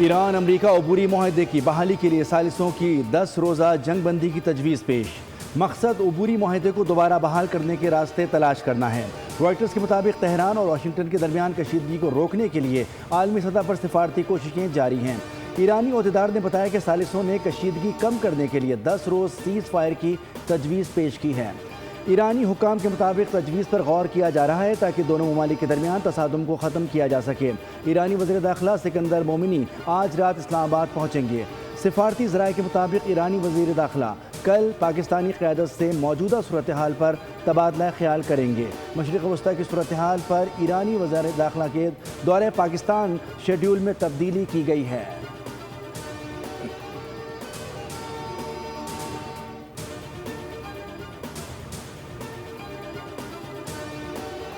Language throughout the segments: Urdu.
ایران امریکہ عبوری معاہدے کی بحالی کے لیے ثالثوں کی 10 روزہ جنگ بندی کی تجویز پیش۔ مقصد عبوری معاہدے کو دوبارہ بحال کرنے کے راستے تلاش کرنا ہے۔ رائٹرز کے مطابق تہران اور واشنگٹن کے درمیان کشیدگی کو روکنے کے لیے عالمی سطح پر سفارتی کوششیں جاری ہیں۔ ایرانی عہدیدار نے بتایا کہ ثالثوں نے کشیدگی کم کرنے کے لیے 10 روز سیز فائر کی تجویز پیش کی ہے۔ ایرانی حکام کے مطابق تجویز پر غور کیا جا رہا ہے تاکہ دونوں ممالک کے درمیان تصادم کو ختم کیا جا سکے۔ ایرانی وزیر داخلہ سکندر مومنی آج رات اسلام آباد پہنچیں گے۔ سفارتی ذرائع کے مطابق ایرانی وزیر داخلہ کل پاکستانی قیادت سے موجودہ صورتحال پر تبادلہ خیال کریں گے۔ مشرق وسطی کی صورتحال پر ایرانی وزیر داخلہ کے دورہ پاکستان شیڈول میں تبدیلی کی گئی ہے۔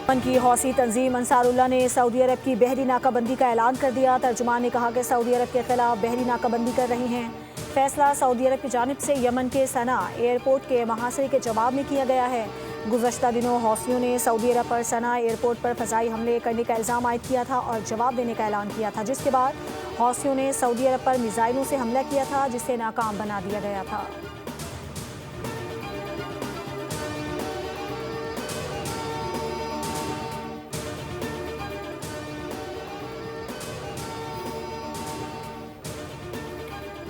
یمن کی حوثی تنظیم انصار اللہ نے سعودی عرب کی بحری ناکہ بندی کا اعلان کر دیا۔ ترجمان نے کہا کہ سعودی عرب کے خلاف بحری ناکہ بندی کر رہے ہیں۔ فیصلہ سعودی عرب کی جانب سے یمن کے صنعا ایئرپورٹ کے محاصرے کے جواب میں کیا گیا ہے۔ گزشتہ دنوں حوثیوں نے سعودی عرب پر صنعا ایئرپورٹ پر فضائی حملے کرنے کا الزام عائد کیا تھا اور جواب دینے کا اعلان کیا تھا، جس کے بعد حوثیوں نے سعودی عرب پر میزائلوں سے حملہ کیا تھا جسے ناکام بنا دیا گیا تھا۔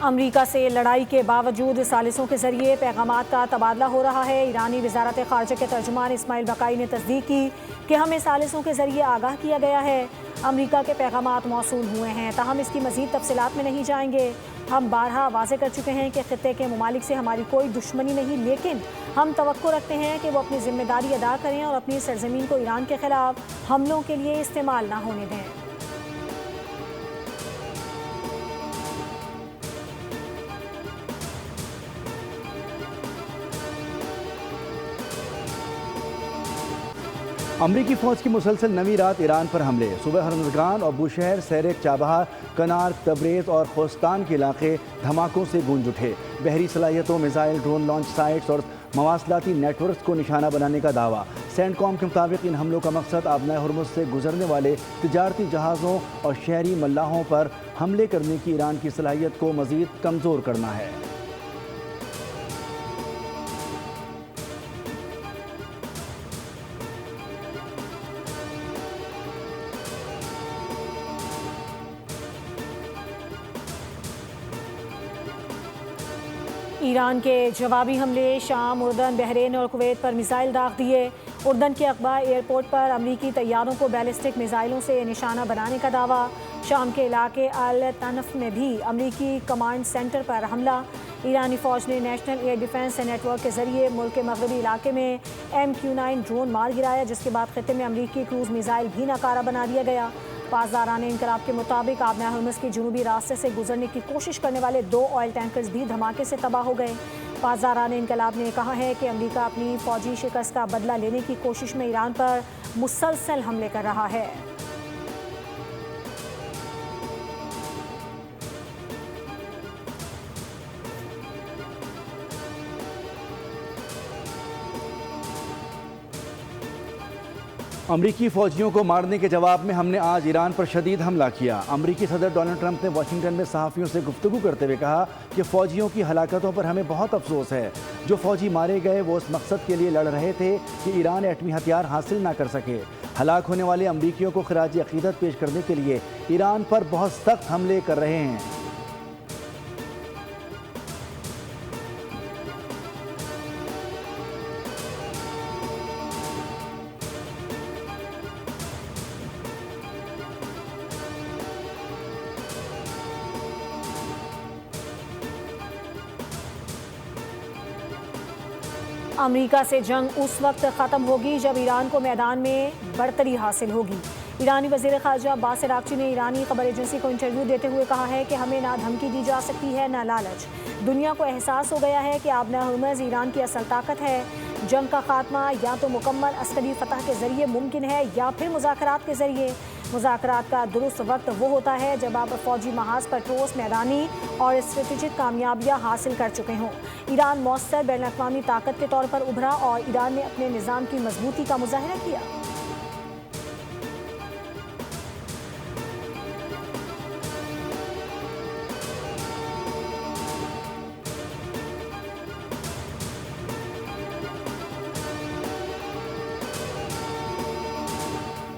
امریکہ سے لڑائی کے باوجود ثالثوں کے ذریعے پیغامات کا تبادلہ ہو رہا ہے۔ ایرانی وزارت خارجہ کے ترجمان اسماعیل بقائی نے تصدیق کی کہ ہمیں ثالثوں کے ذریعے آگاہ کیا گیا ہے۔ امریکہ کے پیغامات موصول ہوئے ہیں، تاہم اس کی مزید تفصیلات میں نہیں جائیں گے۔ ہم بارہا واضح کر چکے ہیں کہ خطے کے ممالک سے ہماری کوئی دشمنی نہیں، لیکن ہم توقع رکھتے ہیں کہ وہ اپنی ذمہ داری ادا کریں اور اپنی سرزمین کو ایران کے خلاف حملوں کے لیے استعمال نہ ہونے دیں۔ امریکی فوج کی مسلسل نویں رات ایران پر حملے۔ صوبہ ہرمزگان اور بوشہر، سیرک، چابہار، کنار، تبریز اور خوستان کے علاقے دھماکوں سے گونج اٹھے۔ بحری صلاحیتوں، میزائل، ڈرون لانچ سائٹس اور مواصلاتی نیٹ ورکس کو نشانہ بنانے کا دعویٰ۔ سینٹ کام کے مطابق ان حملوں کا مقصد آبنائے ہرمز سے گزرنے والے تجارتی جہازوں اور شہری ملاحوں پر حملے کرنے کی ایران کی صلاحیت کو مزید کمزور کرنا ہے۔ ایران کے جوابی حملے، شام، اردن، بحرین اور کویت پر میزائل داغ دیے۔ اردن کے اقبا ایئرپورٹ پر امریکی طیاروں کو بیلسٹک میزائلوں سے نشانہ بنانے کا دعویٰ۔ شام کے علاقے الطنف میں بھی امریکی کمانڈ سینٹر پر حملہ۔ ایرانی فوج نے national air defence network کے ذریعے ملک کے مغربی علاقے میں MQ-9 ڈرون مار گرایا، جس کے بعد خطے میں امریکی کروز میزائل بھی ناکارہ بنا دیا گیا۔ پاسداران انقلاب کے مطابق آبنائے ہرمز کے جنوبی راستے سے گزرنے کی کوشش کرنے والے 2 آئل ٹینکرز بھی دھماکے سے تباہ ہو گئے۔ پاسداران انقلاب نے کہا ہے کہ امریکہ اپنی فوجی شکست کا بدلہ لینے کی کوشش میں ایران پر مسلسل حملے کر رہا ہے۔ امریکی فوجیوں کو مارنے کے جواب میں ہم نے آج ایران پر شدید حملہ کیا۔ امریکی صدر ڈونلڈ ٹرمپ نے واشنگٹن میں صحافیوں سے گفتگو کرتے ہوئے کہا کہ فوجیوں کی ہلاکتوں پر ہمیں بہت افسوس ہے۔ جو فوجی مارے گئے وہ اس مقصد کے لیے لڑ رہے تھے کہ ایران ایٹمی ہتھیار حاصل نہ کر سکے۔ ہلاک ہونے والے امریکیوں کو خراج عقیدت پیش کرنے کے لیے ایران پر بہت سخت حملے کر رہے ہیں۔ امریکہ سے جنگ اس وقت ختم ہوگی جب ایران کو میدان میں برتری حاصل ہوگی۔ ایرانی وزیر خارجہ عباس عراقچی نے ایرانی خبر ایجنسی کو انٹرویو دیتے ہوئے کہا ہے کہ ہمیں نہ دھمکی دی جا سکتی ہے نہ لالچ۔ دنیا کو احساس ہو گیا ہے کہ آبنائے ہرمز ایران کی اصل طاقت ہے۔ جنگ کا خاتمہ یا تو مکمل عسکری فتح کے ذریعے ممکن ہے یا پھر مذاکرات کے ذریعے۔ مذاکرات کا درست وقت وہ ہوتا ہے جب آپ فوجی محاذ پر ٹھوس میدانی اور اسٹریٹجک کامیابیاں حاصل کر چکے ہوں۔ ایران مؤثر بین الاقوامی طاقت کے طور پر ابھرا اور ایران نے اپنے نظام کی مضبوطی کا مظاہرہ کیا۔